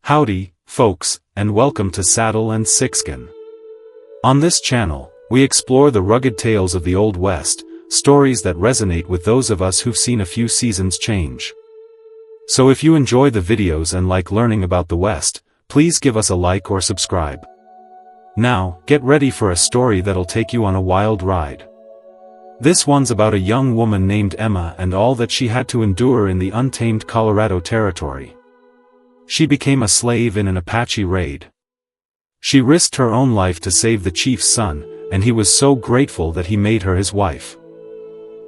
Howdy, folks, and welcome to Saddle and Sixskin. On this channel, we explore the rugged tales of the Old West, stories that resonate with those of us who've seen a few seasons change. So if you enjoy the videos and like learning about the West, please give us a like or subscribe. Now, get ready for a story that'll take you on a wild ride. This one's about a young woman named Emma and all that she had to endure in the untamed Colorado Territory. She became a slave in an Apache raid. She risked her own life to save the chief's son, and he was so grateful that he made her his wife.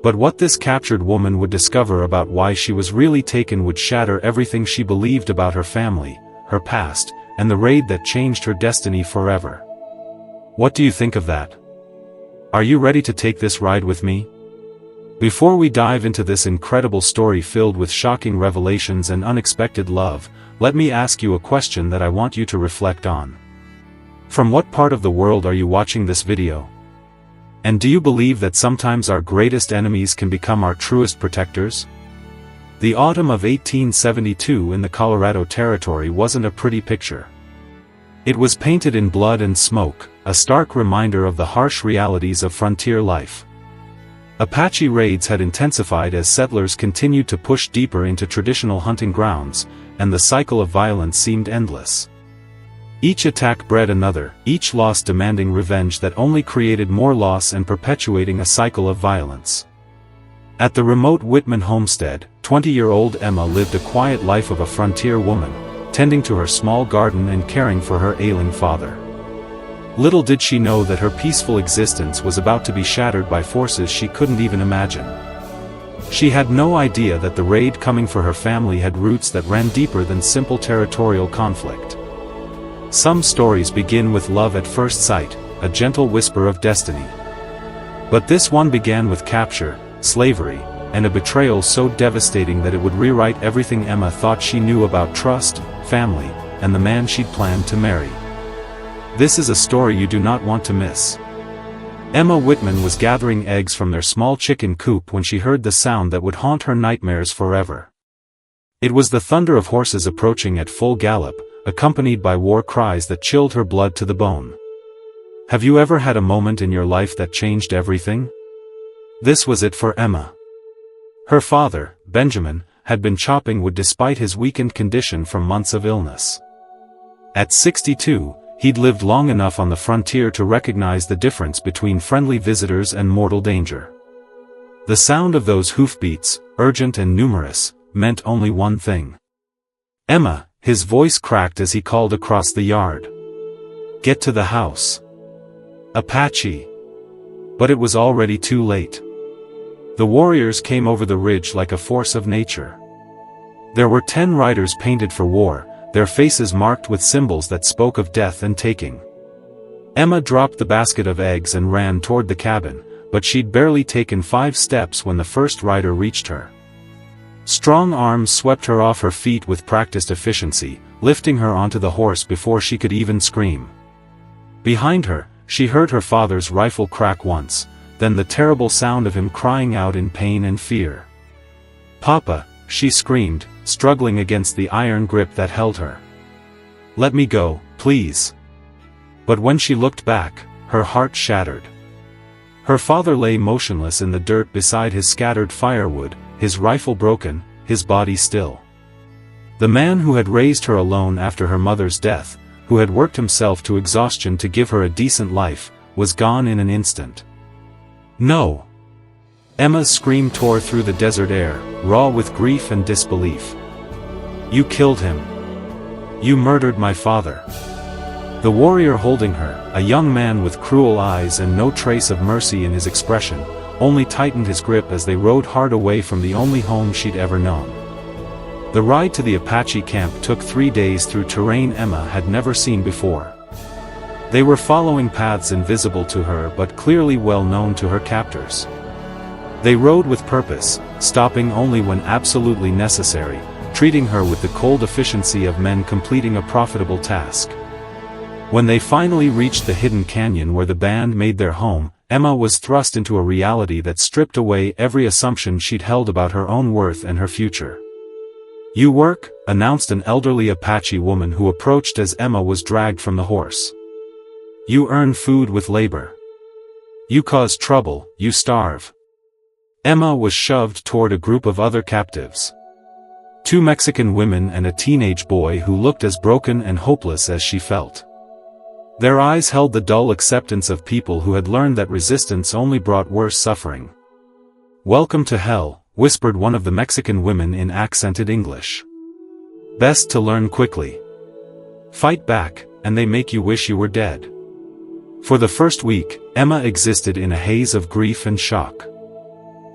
But what this captured woman would discover about why she was really taken would shatter everything she believed about her family, her past, and the raid that changed her destiny forever. What do you think of that? Are you ready to take this ride with me? Before we dive into this incredible story filled with shocking revelations and unexpected love, let me ask you a question that I want you to reflect on. From what part of the world are you watching this video? And do you believe that sometimes our greatest enemies can become our truest protectors? The autumn of 1872 in the Colorado Territory wasn't a pretty picture. It was painted in blood and smoke, a stark reminder of the harsh realities of frontier life. Apache raids had intensified as settlers continued to push deeper into traditional hunting grounds, and the cycle of violence seemed endless. Each attack bred another, each loss demanding revenge that only created more loss and perpetuating a cycle of violence. At the remote Whitman homestead, 20-year-old Emma lived a quiet life of a frontier woman, tending to her small garden and caring for her ailing father. Little did she know that her peaceful existence was about to be shattered by forces she couldn't even imagine. She had no idea that the raid coming for her family had roots that ran deeper than simple territorial conflict. Some stories begin with love at first sight, a gentle whisper of destiny. But this one began with capture, slavery, and a betrayal so devastating that it would rewrite everything Emma thought she knew about trust, family, and the man she'd planned to marry. This is a story you do not want to miss. Emma Whitman was gathering eggs from their small chicken coop when she heard the sound that would haunt her nightmares forever. It was the thunder of horses approaching at full gallop, accompanied by war cries that chilled her blood to the bone. Have you ever had a moment in your life that changed everything? This was it for Emma. Her father, Benjamin, had been chopping wood despite his weakened condition from months of illness. At 62, he'd lived long enough on the frontier to recognize the difference between friendly visitors and mortal danger. The sound of those hoofbeats, urgent and numerous, meant only one thing. Emma, his voice cracked as he called across the yard. Get to the house. Apache. But it was already too late. The warriors came over the ridge like a force of nature. There were 10 riders painted for war, their faces marked with symbols that spoke of death and taking. Emma dropped the basket of eggs and ran toward the cabin, but she'd barely taken 5 steps when the first rider reached her. Strong arms swept her off her feet with practiced efficiency, lifting her onto the horse before she could even scream. Behind her, she heard her father's rifle crack once, then the terrible sound of him crying out in pain and fear. "Papa," she screamed, struggling against the iron grip that held her. "Let me go, please." But when she looked back, her heart shattered. Her father lay motionless in the dirt beside his scattered firewood, his rifle broken, his body still. The man who had raised her alone after her mother's death, who had worked himself to exhaustion to give her a decent life, was gone in an instant. "No!" Emma's scream tore through the desert air, raw with grief and disbelief. "You killed him. You murdered my father." The warrior holding her, a young man with cruel eyes and no trace of mercy in his expression, only tightened his grip as they rode hard away from the only home she'd ever known. The ride to the Apache camp took 3 days through terrain Emma had never seen before. They were following paths invisible to her but clearly well known to her captors. They rode with purpose, stopping only when absolutely necessary, treating her with the cold efficiency of men completing a profitable task. When they finally reached the hidden canyon where the band made their home, Emma was thrust into a reality that stripped away every assumption she'd held about her own worth and her future. "You work," announced an elderly Apache woman who approached as Emma was dragged from the horse. "You earn food with labor. You cause trouble, you starve." Emma was shoved toward a group of other captives. Two Mexican women and a teenage boy who looked as broken and hopeless as she felt. Their eyes held the dull acceptance of people who had learned that resistance only brought worse suffering. "Welcome to hell," whispered one of the Mexican women in accented English. "Best to learn quickly. Fight back, and they make you wish you were dead." For the first week, Emma existed in a haze of grief and shock.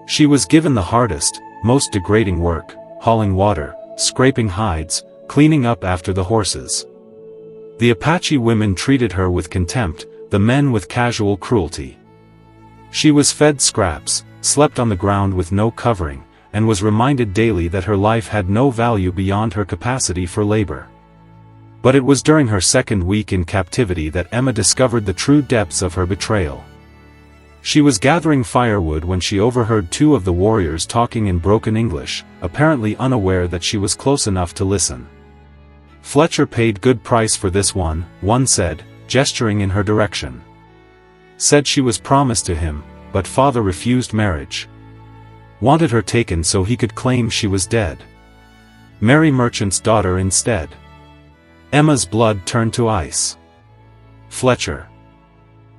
She was given the hardest, most degrading work, hauling water, scraping hides, cleaning up after the horses. The Apache women treated her with contempt, the men with casual cruelty. She was fed scraps, slept on the ground with no covering, and was reminded daily that her life had no value beyond her capacity for labor. But it was during her second week in captivity that Emma discovered the true depths of her betrayal. She was gathering firewood when she overheard two of the warriors talking in broken English, apparently unaware that she was close enough to listen. "Fletcher paid good price for this one," one said, gesturing in her direction. "Said she was promised to him, but father refused marriage. Wanted her taken so he could claim she was dead. Marry merchant's daughter instead." Emma's blood turned to ice. Fletcher.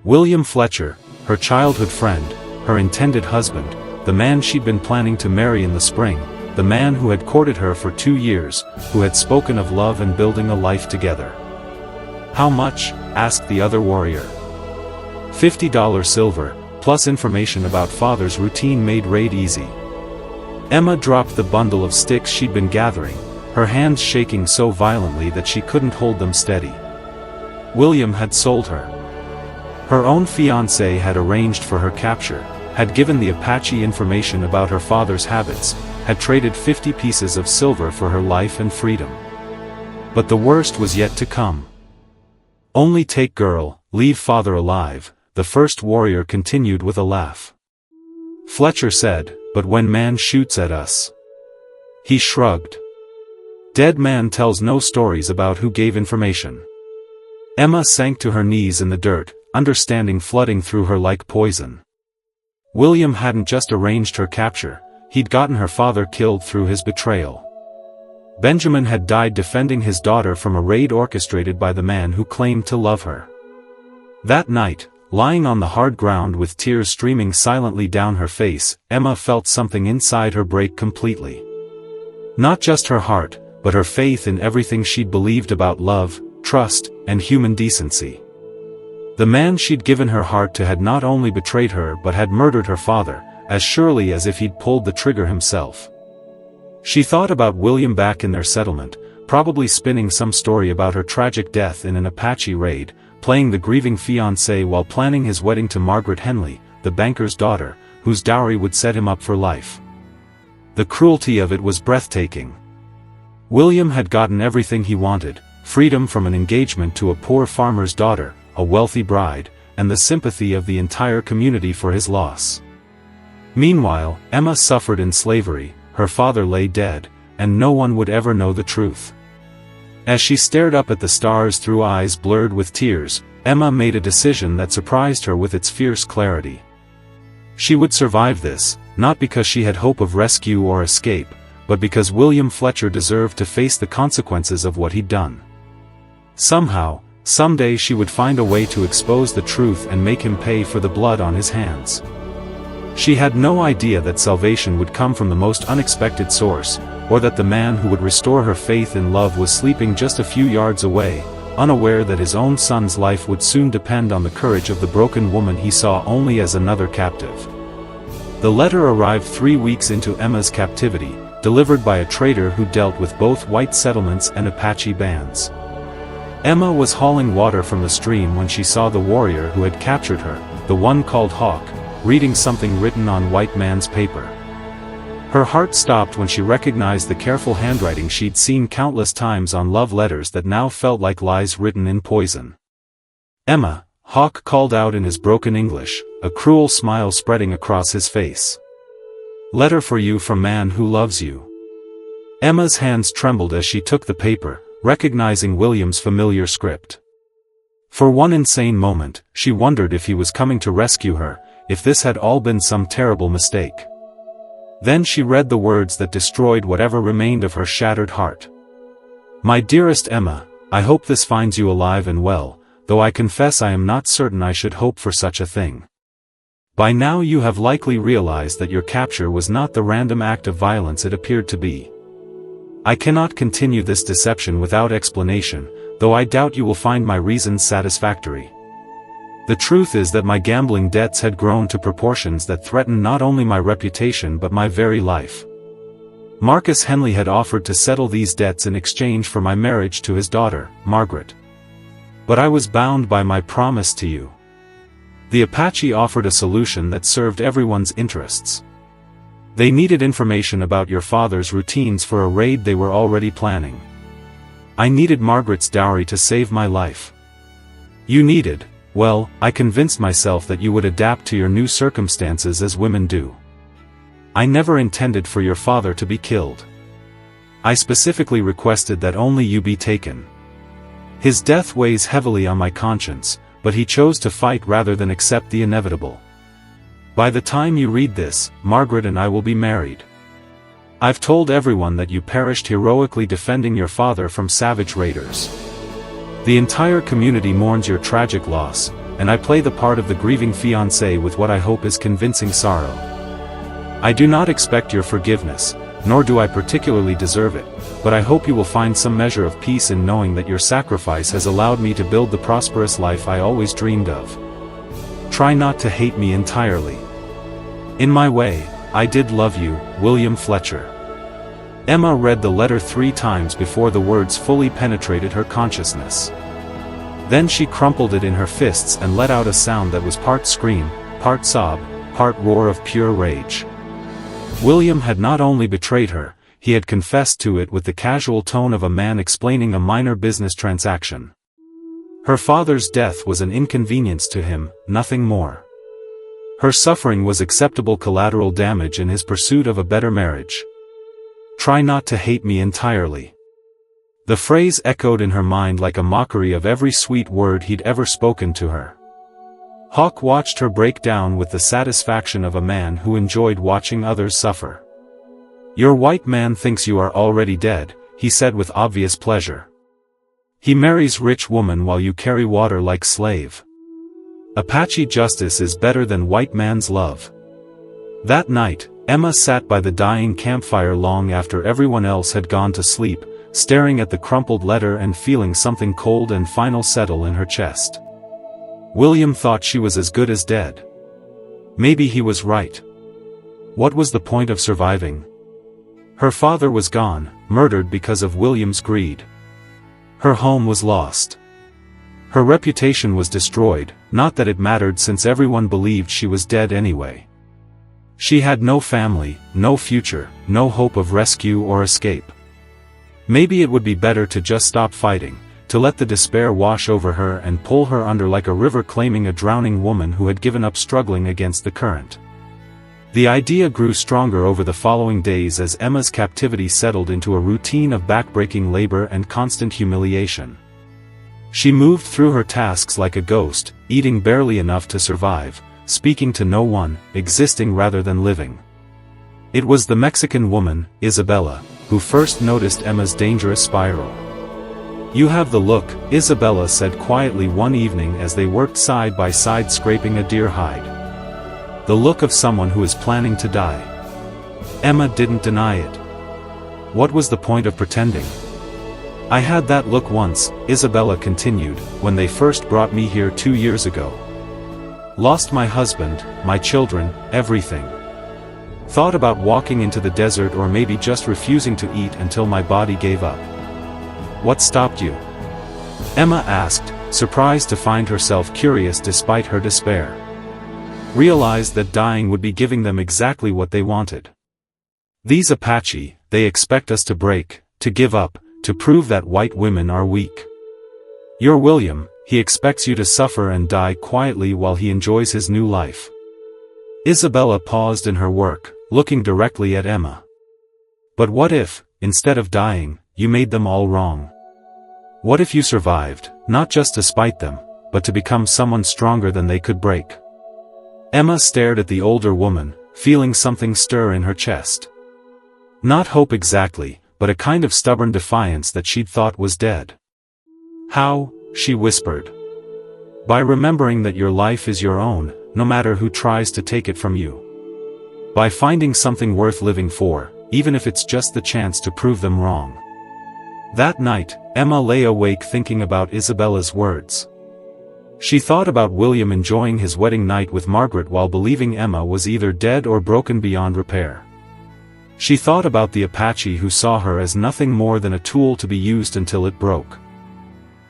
William Fletcher, her childhood friend, her intended husband, the man she'd been planning to marry in the spring, the man who had courted her for 2 years, who had spoken of love and building a life together. "How much?" asked the other warrior. $50 silver, plus information about father's routine made raid easy. Emma dropped the bundle of sticks she'd been gathering, her hands shaking so violently that she couldn't hold them steady. William had sold her. Her own fiancé had arranged for her capture, had given the Apache information about her father's habits, had traded 50 pieces of silver for her life and freedom. But the worst was yet to come. "Only take girl, leave father alive," the first warrior continued with a laugh. Fletcher said, "But when man shoots at us?" He shrugged. "Dead man tells no stories about who gave information." Emma sank to her knees in the dirt, understanding flooding through her like poison. William hadn't just arranged her capture, he'd gotten her father killed through his betrayal. Benjamin had died defending his daughter from a raid orchestrated by the man who claimed to love her. That night, lying on the hard ground with tears streaming silently down her face, Emma felt something inside her break completely. Not just her heart, but her faith in everything she'd believed about love, trust, and human decency. The man she'd given her heart to had not only betrayed her but had murdered her father, as surely as if he'd pulled the trigger himself. She thought about William back in their settlement, probably spinning some story about her tragic death in an Apache raid, playing the grieving fiancé while planning his wedding to Margaret Henley, the banker's daughter, whose dowry would set him up for life. The cruelty of it was breathtaking. William had gotten everything he wanted, freedom from an engagement to a poor farmer's daughter, a wealthy bride, and the sympathy of the entire community for his loss. Meanwhile, Emma suffered in slavery, her father lay dead, and no one would ever know the truth. As she stared up at the stars through eyes blurred with tears, Emma made a decision that surprised her with its fierce clarity. She would survive this, not because she had hope of rescue or escape, but because William Fletcher deserved to face the consequences of what he'd done. Somehow, someday she would find a way to expose the truth and make him pay for the blood on his hands. She had no idea that salvation would come from the most unexpected source, or that the man who would restore her faith in love was sleeping just a few yards away, unaware that his own son's life would soon depend on the courage of the broken woman he saw only as another captive. The letter arrived 3 weeks into Emma's captivity, delivered by a trader who dealt with both white settlements and Apache bands. Emma was hauling water from the stream when she saw the warrior who had captured her, the one called Hawk, reading something written on white man's paper. Her heart stopped when she recognized the careful handwriting she'd seen countless times on love letters that now felt like lies written in poison. "Emma," Hawk called out in his broken English, a cruel smile spreading across his face. "Letter for you from man who loves you." Emma's hands trembled as she took the paper, recognizing William's familiar script. For one insane moment, she wondered if he was coming to rescue her, if this had all been some terrible mistake. Then she read the words that destroyed whatever remained of her shattered heart. My dearest Emma, I hope this finds you alive and well, though I confess I am not certain I should hope for such a thing. By now you have likely realized that your capture was not the random act of violence it appeared to be. I cannot continue this deception without explanation, though I doubt you will find my reasons satisfactory. The truth is that my gambling debts had grown to proportions that threatened not only my reputation but my very life. Marcus Henley had offered to settle these debts in exchange for my marriage to his daughter, Margaret. But I was bound by my promise to you. The Apache offered a solution that served everyone's interests. They needed information about your father's routines for a raid they were already planning. I needed Margaret's dowry to save my life. You needed, well, I convinced myself that you would adapt to your new circumstances as women do. I never intended for your father to be killed. I specifically requested that only you be taken. His death weighs heavily on my conscience, but he chose to fight rather than accept the inevitable. By the time you read this, Margaret and I will be married. I've told everyone that you perished heroically defending your father from savage raiders. The entire community mourns your tragic loss, and I play the part of the grieving fiancé with what I hope is convincing sorrow. I do not expect your forgiveness, nor do I particularly deserve it, but I hope you will find some measure of peace in knowing that your sacrifice has allowed me to build the prosperous life I always dreamed of. Try not to hate me entirely. In my way, I did love you, William Fletcher. Emma read the letter 3 times before the words fully penetrated her consciousness. Then she crumpled it in her fists and let out a sound that was part scream, part sob, part roar of pure rage. William had not only betrayed her, he had confessed to it with the casual tone of a man explaining a minor business transaction. Her father's death was an inconvenience to him, nothing more. Her suffering was acceptable collateral damage in his pursuit of a better marriage. Try not to hate me entirely. The phrase echoed in her mind like a mockery of every sweet word he'd ever spoken to her. Hawk watched her break down with the satisfaction of a man who enjoyed watching others suffer. Your white man thinks you are already dead, he said with obvious pleasure. He marries rich woman while you carry water like slave. Apache justice is better than white man's love. That night, Emma sat by the dying campfire long after everyone else had gone to sleep, staring at the crumpled letter and feeling something cold and final settle in her chest. William thought she was as good as dead. Maybe he was right. What was the point of surviving? Her father was gone, murdered because of William's greed. Her home was lost. Her reputation was destroyed, not that it mattered since everyone believed she was dead anyway. She had no family, no future, no hope of rescue or escape. Maybe it would be better to just stop fighting, to let the despair wash over her and pull her under like a river claiming a drowning woman who had given up struggling against the current. The idea grew stronger over the following days as Emma's captivity settled into a routine of backbreaking labor and constant humiliation. She moved through her tasks like a ghost, eating barely enough to survive, speaking to no one, existing rather than living. It was the Mexican woman, Isabella, who first noticed Emma's dangerous spiral. You have the look, Isabella said quietly one evening as they worked side by side scraping a deer hide. The look of someone who is planning to die. Emma didn't deny it. What was the point of pretending? I had that look once, Isabella continued, when they first brought me here 2 years ago. Lost my husband, my children, everything. Thought about walking into the desert or maybe just refusing to eat until my body gave up. What stopped you? Emma asked, surprised to find herself curious despite her despair. Realized that dying would be giving them exactly what they wanted. These Apache, they expect us to break, to give up, to prove that white women are weak. You're William, he expects you to suffer and die quietly while he enjoys his new life. Isabella paused in her work, looking directly at Emma. But what if, instead of dying, you made them all wrong. What if you survived, not just to spite them, but to become someone stronger than they could break? Emma stared at the older woman, feeling something stir in her chest. Not hope exactly, but a kind of stubborn defiance that she'd thought was dead. How? She whispered. By remembering that your life is your own, no matter who tries to take it from you. By finding something worth living for, even if it's just the chance to prove them wrong. That night, Emma lay awake thinking about Isabella's words. She thought about William enjoying his wedding night with Margaret while believing Emma was either dead or broken beyond repair. She thought about the Apache who saw her as nothing more than a tool to be used until it broke.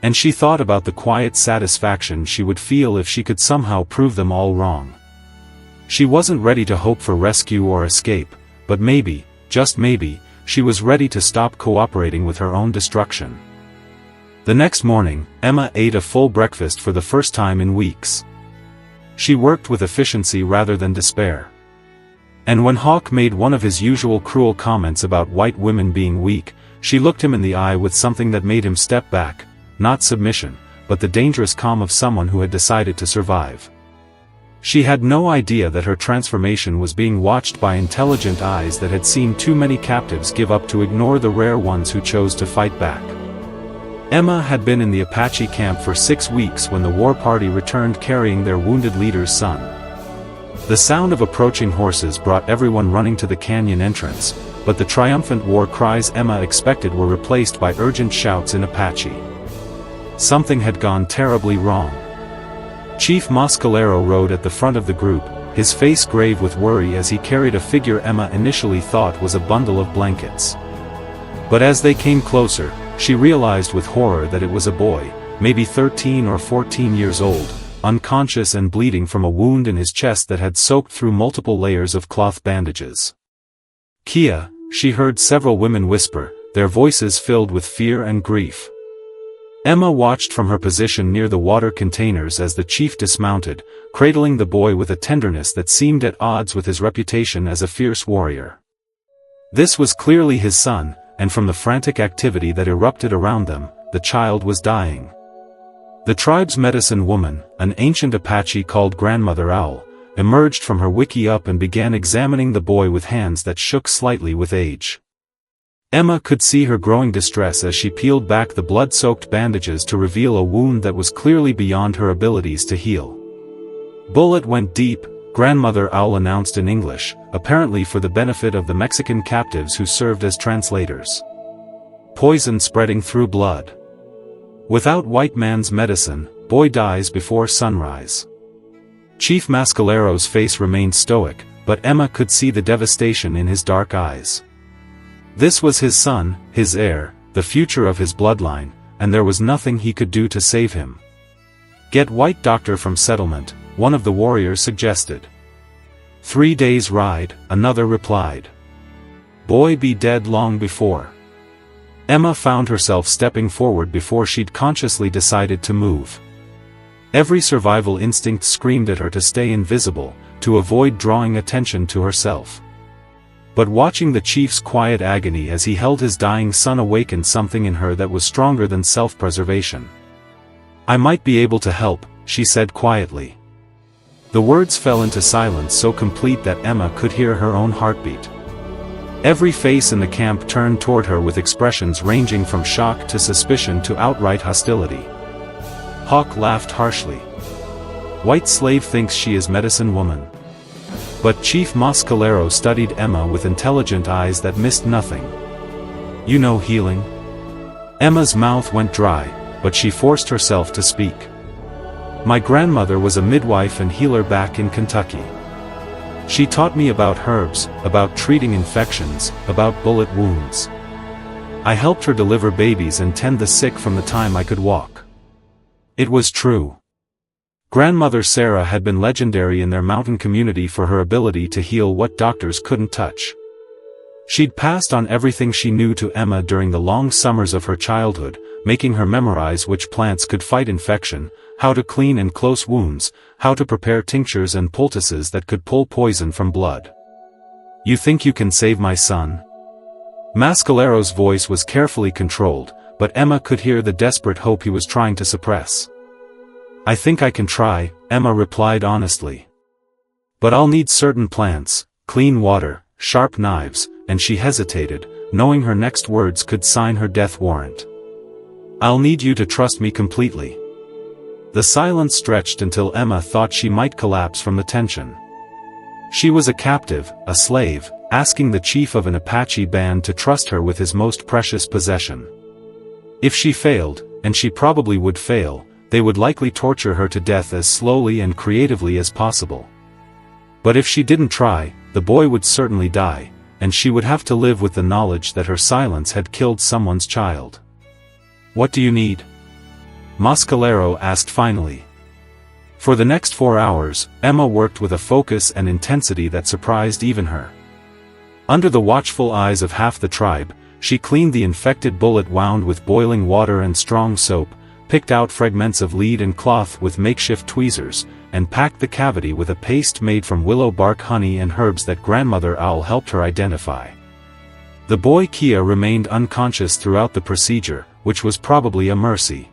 And she thought about the quiet satisfaction she would feel if she could somehow prove them all wrong. She wasn't ready to hope for rescue or escape, but maybe, just maybe, she was ready to stop cooperating with her own destruction. The next morning, Emma ate a full breakfast for the first time in weeks. She worked with efficiency rather than despair. And when Hawk made one of his usual cruel comments about white women being weak, she looked him in the eye with something that made him step back, not submission, but the dangerous calm of someone who had decided to survive. She had no idea that her transformation was being watched by intelligent eyes that had seen too many captives give up to ignore the rare ones who chose to fight back. Emma had been in the Apache camp for 6 weeks when the war party returned carrying their wounded leader's son. The sound of approaching horses brought everyone running to the canyon entrance, but the triumphant war cries Emma expected were replaced by urgent shouts in Apache. Something had gone terribly wrong. Chief Mascalero rode at the front of the group, his face grave with worry as he carried a figure Emma initially thought was a bundle of blankets. But as they came closer, she realized with horror that it was a boy, maybe 13 or 14 years old, unconscious and bleeding from a wound in his chest that had soaked through multiple layers of cloth bandages. Kia, she heard several women whisper, their voices filled with fear and grief. Emma watched from her position near the water containers as the chief dismounted, cradling the boy with a tenderness that seemed at odds with his reputation as a fierce warrior. This was clearly his son, and from the frantic activity that erupted around them, the child was dying. The tribe's medicine woman, an ancient Apache called Grandmother Owl, emerged from her wickiup and began examining the boy with hands that shook slightly with age. Emma could see her growing distress as she peeled back the blood-soaked bandages to reveal a wound that was clearly beyond her abilities to heal. Bullet went deep, Grandmother Owl announced in English, apparently for the benefit of the Mexican captives who served as translators. Poison spreading through blood. Without white man's medicine, boy dies before sunrise. Chief Mascalero's face remained stoic, but Emma could see the devastation in his dark eyes. This was his son, his heir, the future of his bloodline, and there was nothing he could do to save him. Get white doctor from settlement, one of the warriors suggested. 3 days' ride, another replied. Boy be dead long before. Emma found herself stepping forward before she'd consciously decided to move. Every survival instinct screamed at her to stay invisible, to avoid drawing attention to herself. But watching the chief's quiet agony as he held his dying son awakened something in her that was stronger than self-preservation. I might be able to help, she said quietly. The words fell into silence so complete that Emma could hear her own heartbeat. Every face in the camp turned toward her with expressions ranging from shock to suspicion to outright hostility. Hawk laughed harshly. White slave thinks she is medicine woman. But Chief Mascalero studied Emma with intelligent eyes that missed nothing. You know healing? Emma's mouth went dry, but she forced herself to speak. My grandmother was a midwife and healer back in Kentucky. She taught me about herbs, about treating infections, about bullet wounds. I helped her deliver babies and tend the sick from the time I could walk. It was true. Grandmother Sarah had been legendary in their mountain community for her ability to heal what doctors couldn't touch. She'd passed on everything she knew to Emma during the long summers of her childhood, making her memorize which plants could fight infection, how to clean and close wounds, how to prepare tinctures and poultices that could pull poison from blood. You think you can save my son? Mascalero's voice was carefully controlled, but Emma could hear the desperate hope he was trying to suppress. "I think I can try," Emma replied honestly. "But I'll need certain plants, clean water, sharp knives," and she hesitated, knowing her next words could sign her death warrant. "I'll need you to trust me completely." The silence stretched until Emma thought she might collapse from the tension. She was a captive, a slave, asking the chief of an Apache band to trust her with his most precious possession. If she failed, and she probably would fail, they would likely torture her to death as slowly and creatively as possible. But if she didn't try, the boy would certainly die, and she would have to live with the knowledge that her silence had killed someone's child. "What do you need?" Mascalero asked finally. For the next 4 hours, Emma worked with a focus and intensity that surprised even her. Under the watchful eyes of half the tribe, she cleaned the infected bullet wound with boiling water and strong soap, picked out fragments of lead and cloth with makeshift tweezers, and packed the cavity with a paste made from willow bark, honey and herbs that Grandmother Owl helped her identify. The boy Kia remained unconscious throughout the procedure, which was probably a mercy.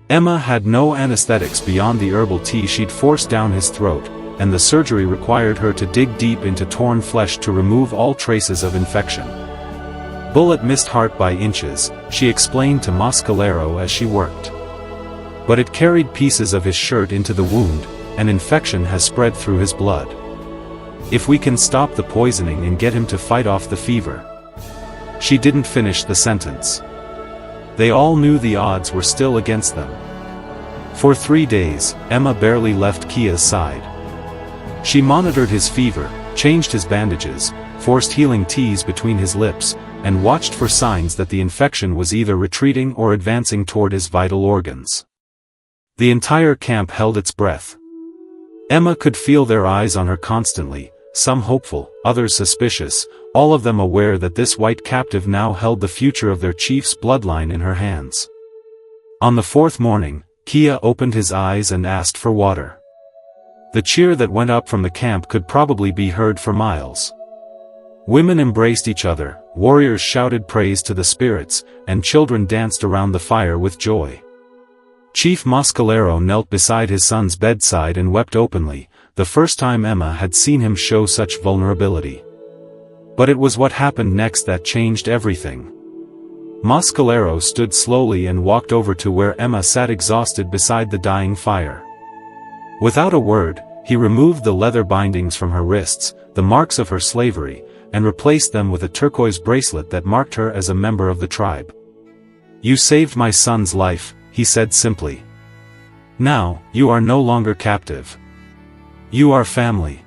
Emma had no anesthetics beyond the herbal tea she'd forced down his throat, and the surgery required her to dig deep into torn flesh to remove all traces of infection. "Bullet missed heart by inches," she explained to Mascalero as she worked. "But it carried pieces of his shirt into the wound, and infection has spread through his blood. If we can stop the poisoning and get him to fight off the fever." She didn't finish the sentence. They all knew the odds were still against them. For 3 days, Emma barely left Kia's side. She monitored his fever, changed his bandages, forced healing teas between his lips, and watched for signs that the infection was either retreating or advancing toward his vital organs. The entire camp held its breath. Emma could feel their eyes on her constantly, some hopeful, others suspicious, all of them aware that this white captive now held the future of their chief's bloodline in her hands. On the 4th morning, Kia opened his eyes and asked for water. The cheer that went up from the camp could probably be heard for miles. Women embraced each other, warriors shouted praise to the spirits, and children danced around the fire with joy. Chief Mascalero knelt beside his son's bedside and wept openly, the first time Emma had seen him show such vulnerability. But it was what happened next that changed everything. Mascalero stood slowly and walked over to where Emma sat exhausted beside the dying fire. Without a word, he removed the leather bindings from her wrists, the marks of her slavery, and replaced them with a turquoise bracelet that marked her as a member of the tribe. "You saved my son's life," he said simply. "Now, you are no longer captive. You are family."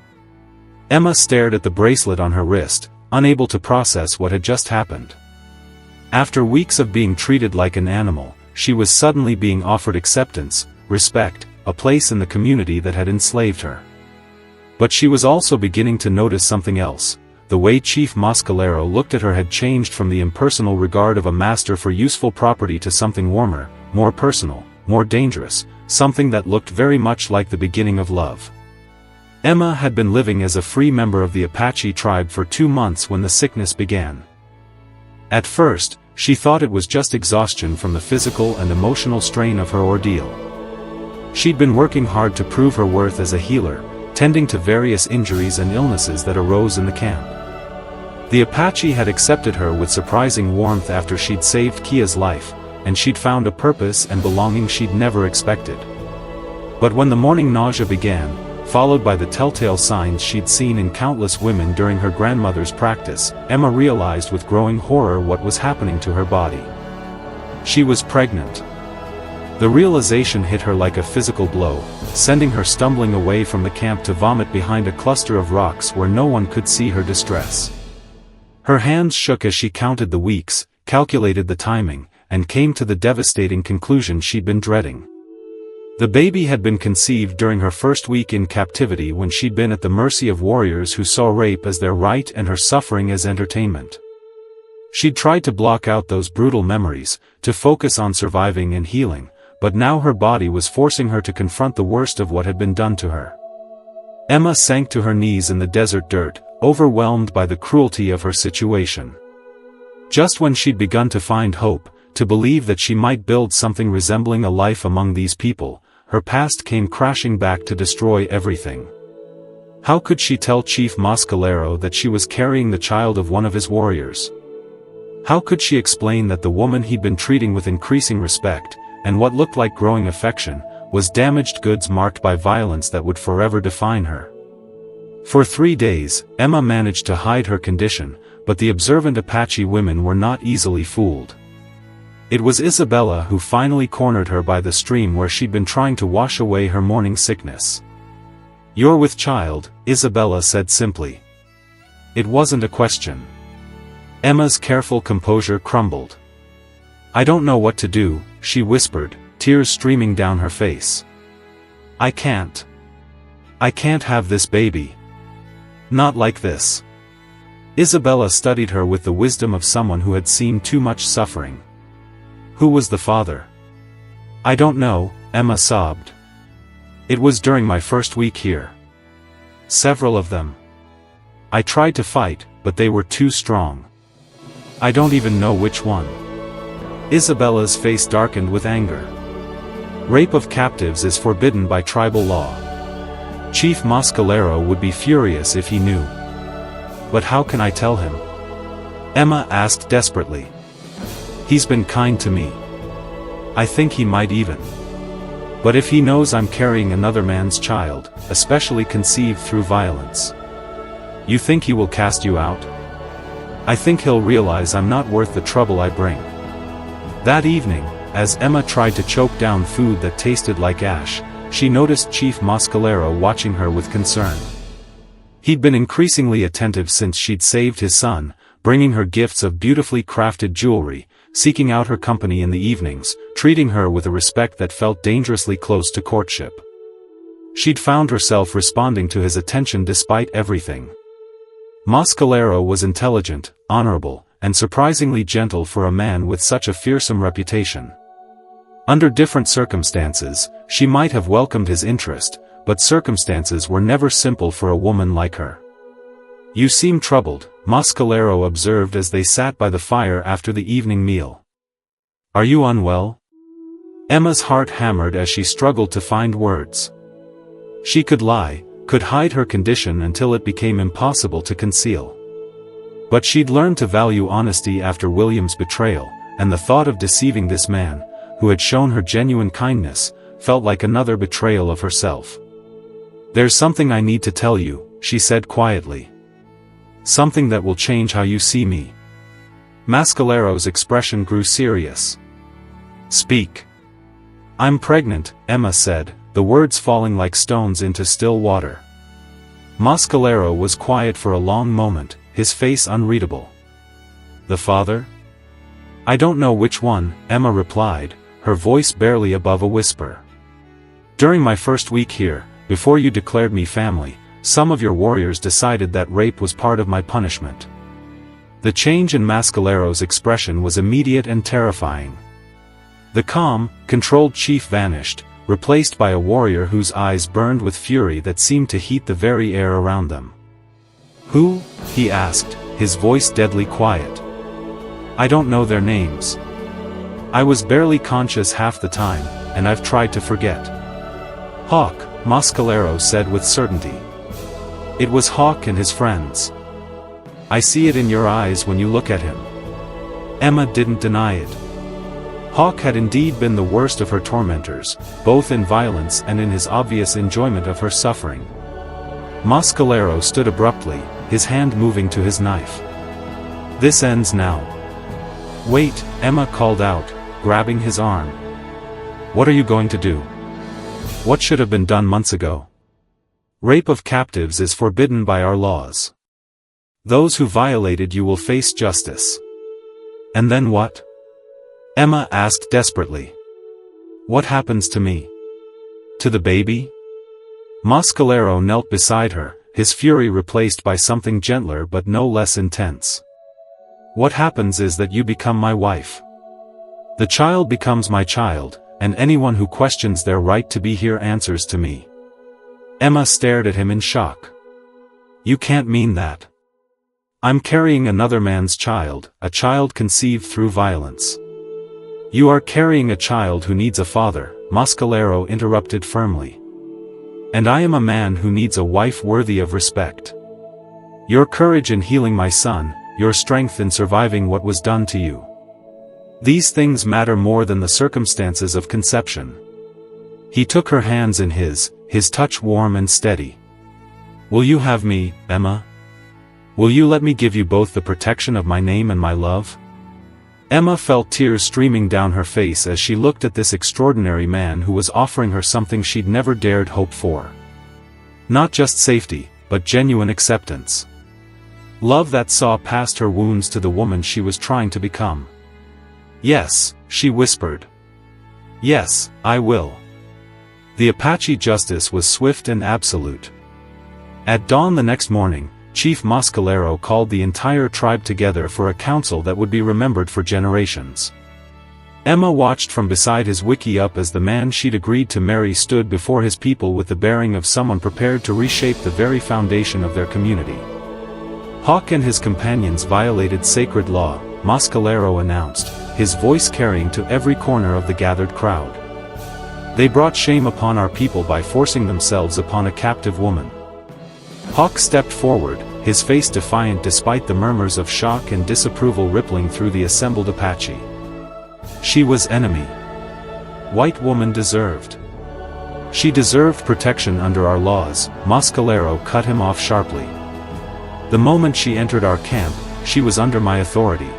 Emma stared at the bracelet on her wrist, unable to process what had just happened. After weeks of being treated like an animal, she was suddenly being offered acceptance, respect, a place in the community that had enslaved her. But she was also beginning to notice something else. The way Chief Mascalero looked at her had changed from the impersonal regard of a master for useful property to something warmer, more personal, more dangerous, something that looked very much like the beginning of love. Emma had been living as a free member of the Apache tribe for 2 months when the sickness began. At first, she thought it was just exhaustion from the physical and emotional strain of her ordeal. She'd been working hard to prove her worth as a healer, tending to various injuries and illnesses that arose in the camp. The Apache had accepted her with surprising warmth after she'd saved Kia's life, and she'd found a purpose and belonging she'd never expected. But when the morning nausea began, followed by the telltale signs she'd seen in countless women during her grandmother's practice, Emma realized with growing horror what was happening to her body. She was pregnant. The realization hit her like a physical blow, sending her stumbling away from the camp to vomit behind a cluster of rocks where no one could see her distress. Her hands shook as she counted the weeks, calculated the timing, and came to the devastating conclusion she'd been dreading. The baby had been conceived during her first week in captivity when she'd been at the mercy of warriors who saw rape as their right and her suffering as entertainment. She'd tried to block out those brutal memories, to focus on surviving and healing, but now her body was forcing her to confront the worst of what had been done to her. Emma sank to her knees in the desert dirt, overwhelmed by the cruelty of her situation. Just when she'd begun to find hope, to believe that she might build something resembling a life among these people, her past came crashing back to destroy everything. How could she tell Chief Mascalero that she was carrying the child of one of his warriors? How could she explain that the woman he'd been treating with increasing respect, and what looked like growing affection, was damaged goods marked by violence that would forever define her? For 3 days, Emma managed to hide her condition, but the observant Apache women were not easily fooled. It was Isabella who finally cornered her by the stream where she'd been trying to wash away her morning sickness. "You're with child," Isabella said simply. It wasn't a question. Emma's careful composure crumbled. "I don't know what to do," she whispered, tears streaming down her face. I can't have this baby. Not like this." Isabella studied her with the wisdom of someone who had seen too much suffering. "Who was the father?" "I don't know," Emma sobbed. "It was during my first week here. Several of them. I tried to fight, but they were too strong. I don't even know which one." Isabella's face darkened with anger. "Rape of captives is forbidden by tribal law. Chief Mascalero would be furious if he knew." "But how can I tell him?" Emma asked desperately. "He's been kind to me. I think he might even. But if he knows I'm carrying another man's child, especially conceived through violence, you think he will cast you out? I think he'll realize I'm not worth the trouble I bring." That evening, as Emma tried to choke down food that tasted like ash, she noticed Chief Mascalero watching her with concern. He'd been increasingly attentive since she'd saved his son, bringing her gifts of beautifully crafted jewelry, seeking out her company in the evenings, treating her with a respect that felt dangerously close to courtship. She'd found herself responding to his attention despite everything. Mascalero was intelligent, honorable, and surprisingly gentle for a man with such a fearsome reputation. Under different circumstances, she might have welcomed his interest, but circumstances were never simple for a woman like her. "You seem troubled," Mascalero observed as they sat by the fire after the evening meal. "Are you unwell?" Emma's heart hammered as she struggled to find words. She could lie, could hide her condition until it became impossible to conceal. But she'd learned to value honesty after William's betrayal, and the thought of deceiving this man, who had shown her genuine kindness, felt like another betrayal of herself. "There's something I need to tell you," she said quietly. "Something that will change how you see me." Mascalero's expression grew serious. "Speak." "I'm pregnant," Emma said, the words falling like stones into still water. Mascalero was quiet for a long moment, his face unreadable. "The father?" "I don't know which one," Emma replied, her voice barely above a whisper. "During my first week here, before you declared me family, some of your warriors decided that rape was part of my punishment." The change in Mascalero's expression was immediate and terrifying. The calm, controlled chief vanished, replaced by a warrior whose eyes burned with fury that seemed to heat the very air around them. "Who?" he asked, his voice deadly quiet. "I don't know their names. I was barely conscious half the time, and I've tried to forget." "Hawk," Mascalero said with certainty. "It was Hawk and his friends. I see it in your eyes when you look at him." Emma didn't deny it. Hawk had indeed been the worst of her tormentors, both in violence and in his obvious enjoyment of her suffering. Mascalero stood abruptly, his hand moving to his knife. "This ends now." "Wait," Emma called out, grabbing his arm. "What are you going to do? What should have been done months ago? Rape of captives is forbidden by our laws. Those who violated you will face justice." "And then what?" Emma asked desperately. "What happens to me? To the baby?" Mascalero knelt beside her, his fury replaced by something gentler but no less intense. "What happens is that you become my wife. The child becomes my child, and anyone who questions their right to be here answers to me." Emma stared at him in shock. "You can't mean that." I'm carrying another man's child, a child conceived through violence. You are carrying a child who needs a father, Mascalero interrupted firmly. And I am a man who needs a wife worthy of respect. Your courage in healing my son, your strength in surviving what was done to you. These things matter more than the circumstances of conception. He took her hands in his touch warm and steady. Will you have me, Emma? Will you let me give you both the protection of my name and my love? Emma felt tears streaming down her face as she looked at this extraordinary man who was offering her something she'd never dared hope for. Not just safety, but genuine acceptance. Love that saw past her wounds to the woman she was trying to become. Yes, she whispered. Yes, I will. The Apache justice was swift and absolute. At dawn the next morning, Chief Mascalero called the entire tribe together for a council that would be remembered for generations. Emma watched from beside his wiki-up as the man she'd agreed to marry stood before his people with the bearing of someone prepared to reshape the very foundation of their community. Hawk and his companions violated sacred law, Mascalero announced, his voice carrying to every corner of the gathered crowd. They brought shame upon our people by forcing themselves upon a captive woman. Hawk stepped forward, his face defiant despite the murmurs of shock and disapproval rippling through the assembled Apache. She was enemy. White woman deserved. She deserved protection under our laws, Mascalero cut him off sharply. The moment she entered our camp, she was under my authority.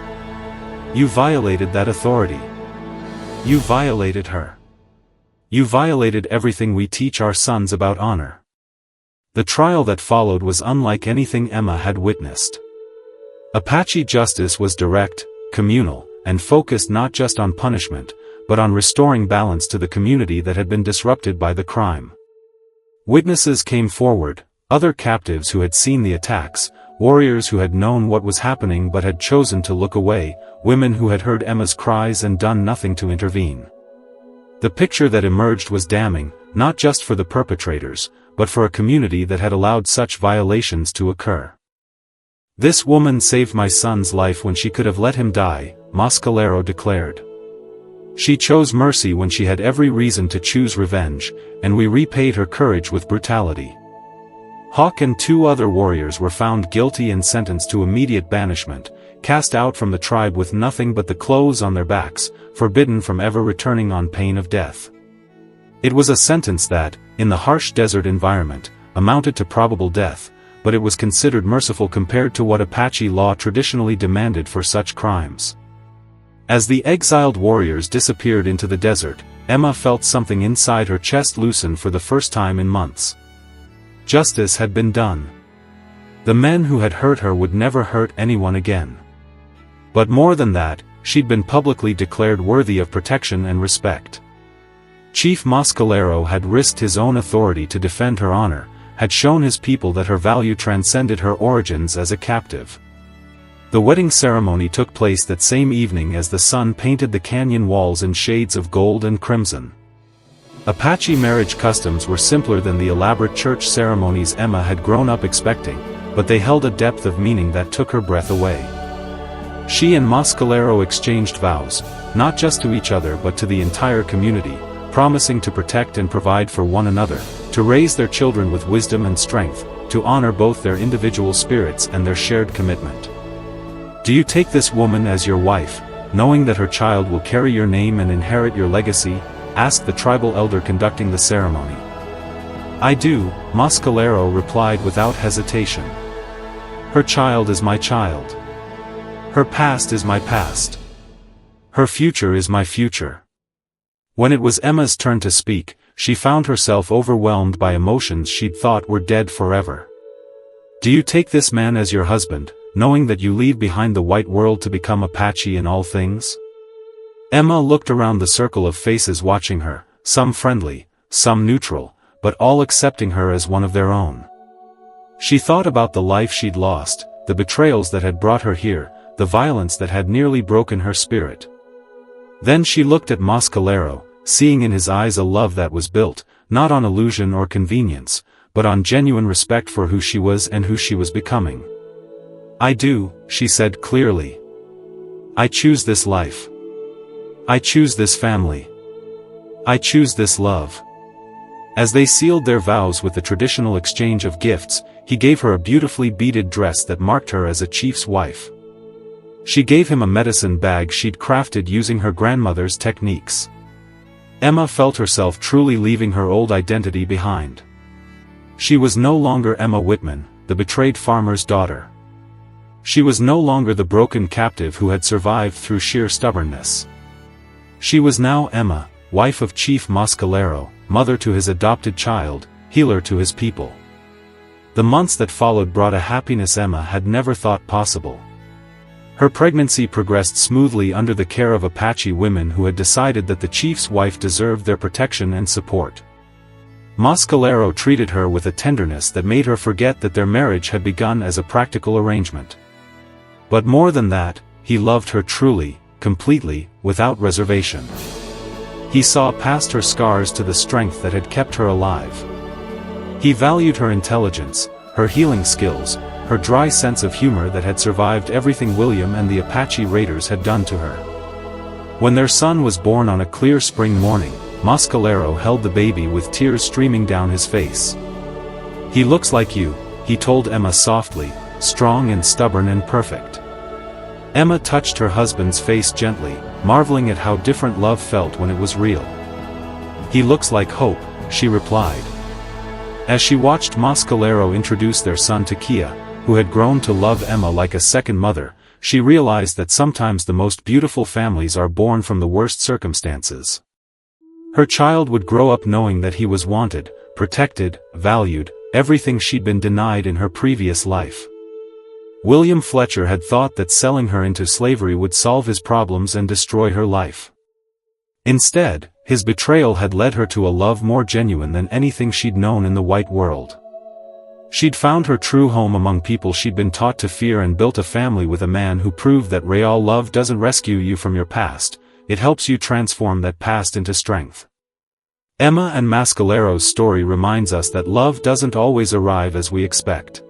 You violated that authority. You violated her. You violated everything we teach our sons about honor. The trial that followed was unlike anything Emma had witnessed. Apache justice was direct, communal, and focused not just on punishment, but on restoring balance to the community that had been disrupted by the crime. Witnesses came forward, other captives who had seen the attacks, warriors who had known what was happening but had chosen to look away, women who had heard Emma's cries and done nothing to intervene. The picture that emerged was damning, not just for the perpetrators, but for a community that had allowed such violations to occur. This woman saved my son's life when she could have let him die, Mascalero declared. She chose mercy when she had every reason to choose revenge, and we repaid her courage with brutality. Hawk and 2 other warriors were found guilty and sentenced to immediate banishment, cast out from the tribe with nothing but the clothes on their backs, forbidden from ever returning on pain of death. It was a sentence that, in the harsh desert environment, amounted to probable death, but it was considered merciful compared to what Apache law traditionally demanded for such crimes. As the exiled warriors disappeared into the desert, Emma felt something inside her chest loosen for the first time in months. Justice had been done. The men who had hurt her would never hurt anyone again. But more than that, she'd been publicly declared worthy of protection and respect. Chief Mascalero had risked his own authority to defend her honor, had shown his people that her value transcended her origins as a captive. The wedding ceremony took place that same evening as the sun painted the canyon walls in shades of gold and crimson. Apache marriage customs were simpler than the elaborate church ceremonies Emma had grown up expecting, but they held a depth of meaning that took her breath away. She and Mascalero exchanged vows, not just to each other but to the entire community, promising to protect and provide for one another, to raise their children with wisdom and strength, to honor both their individual spirits and their shared commitment. Do you take this woman as your wife, knowing that her child will carry your name and inherit your legacy? Asked the tribal elder conducting the ceremony. I do, Mascalero replied without hesitation. Her child is my child. Her past is my past. Her future is my future. When it was Emma's turn to speak, she found herself overwhelmed by emotions she'd thought were dead forever. Do you take this man as your husband, knowing that you leave behind the white world to become Apache in all things? Emma looked around the circle of faces watching her, some friendly, some neutral, but all accepting her as one of their own. She thought about the life she'd lost, the betrayals that had brought her here, the violence that had nearly broken her spirit. Then she looked at Mascalero, seeing in his eyes a love that was built, not on illusion or convenience, but on genuine respect for who she was and who she was becoming. "I do," she said clearly. "I choose this life. I choose this family. I choose this love." As they sealed their vows with the traditional exchange of gifts, he gave her a beautifully beaded dress that marked her as a chief's wife. She gave him a medicine bag she'd crafted using her grandmother's techniques. Emma felt herself truly leaving her old identity behind. She was no longer Emma Whitman, the betrayed farmer's daughter. She was no longer the broken captive who had survived through sheer stubbornness. She was now Emma, wife of Chief Mascalero, mother to his adopted child, healer to his people. The months that followed brought a happiness Emma had never thought possible. Her pregnancy progressed smoothly under the care of Apache women who had decided that the chief's wife deserved their protection and support. Mascalero treated her with a tenderness that made her forget that their marriage had begun as a practical arrangement. But more than that, he loved her truly, completely, without reservation. He saw past her scars to the strength that had kept her alive. He valued her intelligence, her healing skills, her dry sense of humor that had survived everything William and the Apache raiders had done to her. When their son was born on a clear spring morning, Mascalero held the baby with tears streaming down his face. "He looks like you," he told Emma softly, "strong and stubborn and perfect." Emma touched her husband's face gently, marveling at how different love felt when it was real. "He looks like hope," she replied. As she watched Mascalero introduce their son to Kia, who had grown to love Emma like a second mother, she realized that sometimes the most beautiful families are born from the worst circumstances. Her child would grow up knowing that he was wanted, protected, valued, everything she'd been denied in her previous life. William Fletcher had thought that selling her into slavery would solve his problems and destroy her life. Instead, his betrayal had led her to a love more genuine than anything she'd known in the white world. She'd found her true home among people she'd been taught to fear and built a family with a man who proved that real love doesn't rescue you from your past, it helps you transform that past into strength. Emma and Mascalero's story reminds us that love doesn't always arrive as we expect.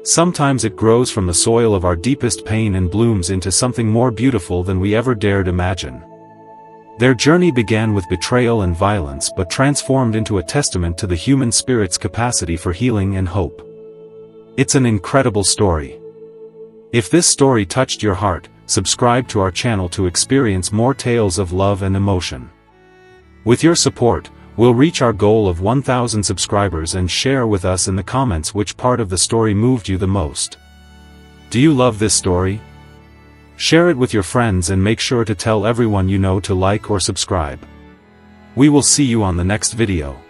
Sometimes it grows from the soil of our deepest pain and blooms into something more beautiful than we ever dared imagine. Their journey began with betrayal and violence but transformed into a testament to the human spirit's capacity for healing and hope. It's an incredible story. If this story touched your heart, subscribe to our channel to experience more tales of love and emotion. With your support, we'll reach our goal of 1,000 subscribers and share with us in the comments which part of the story moved you the most. Do you love this story? Share it with your friends and make sure to tell everyone you know to like or subscribe. We will see you on the next video.